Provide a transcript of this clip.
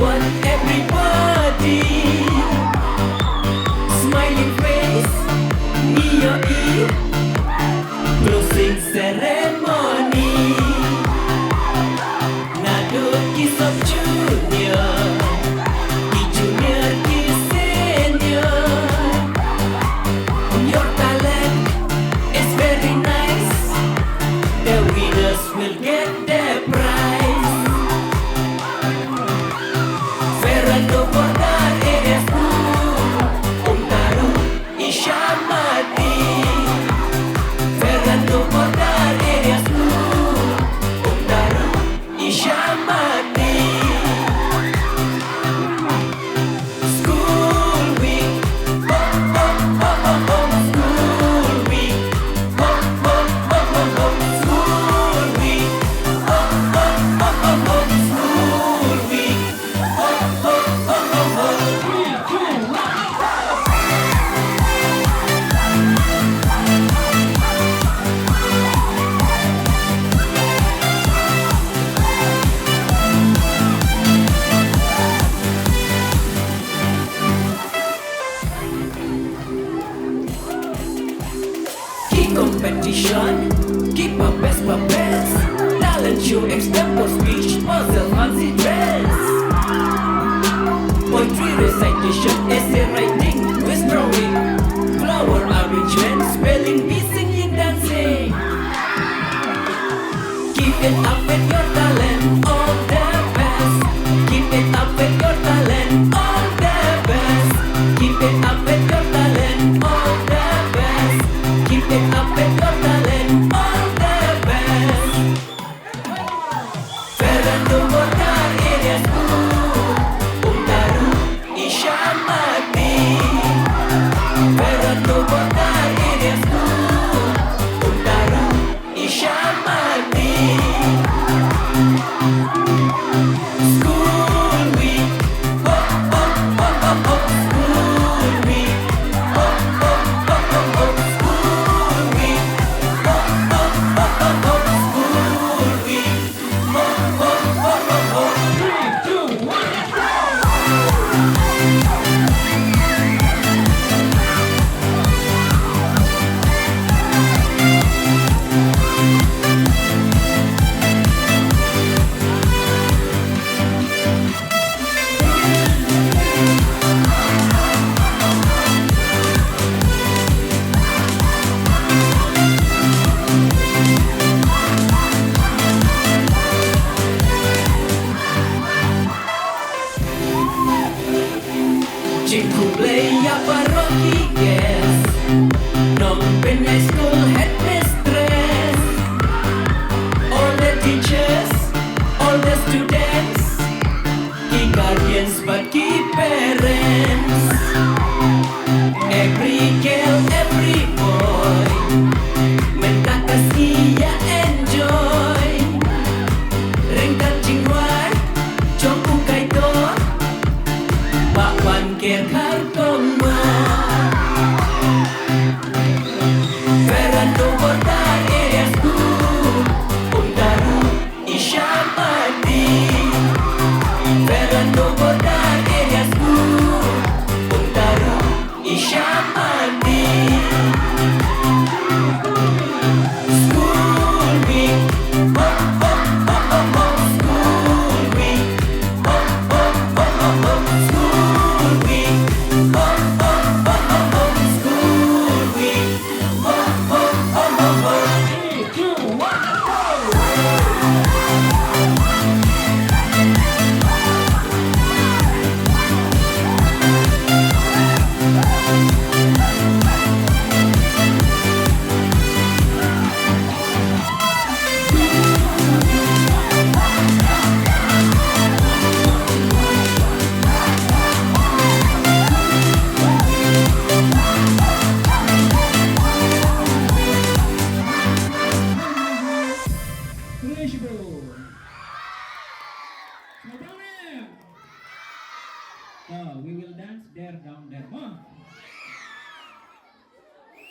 want everybody smiling face, Neo-E closing ceremony. Nado kisop junior, ki junior ki senior. Your talent is very nice. The winners will get their prize. Ferrando Border ASU, Umtaru, Ichamati. Ferrando Border ASU, Umtaru, Ichamati. School week, oh oh oh oh oh. School week, oh oh oh oh oh. School week, oh oh oh oh oh. School week, oh oh oh oh oh. 3, 2, 1. Keep competition, keep our best. Talent show, extempore speech, puzzle, fancy dress. Poetry recitation, essay writing, quiz drawing, flower arrangement, spelling, bee singing, dancing. Keep it up with your talent, all the best. Keep it up with your talent, all the best. Keep it up with your talent, all the best. Keep it up with your talent, all the best. Ferrando Border ASU, Umtaru, Ichamati. Ferrando Border ASU, Umtaru, Ichamati. School week, oh oh oh oh oh. School week, oh oh oh oh oh. School week, oh oh oh oh oh. School week, oh oh oh oh oh. 3, 2, 1, go! Cingkublea parroquies, non penai school headmistress. All the teachers, all the students, key guardians but key parents. Every girl, every boy, minta kasih ya enjoy. Ringkat jingrwai, jom bukai door, Pak Wan Kir Kharkongor.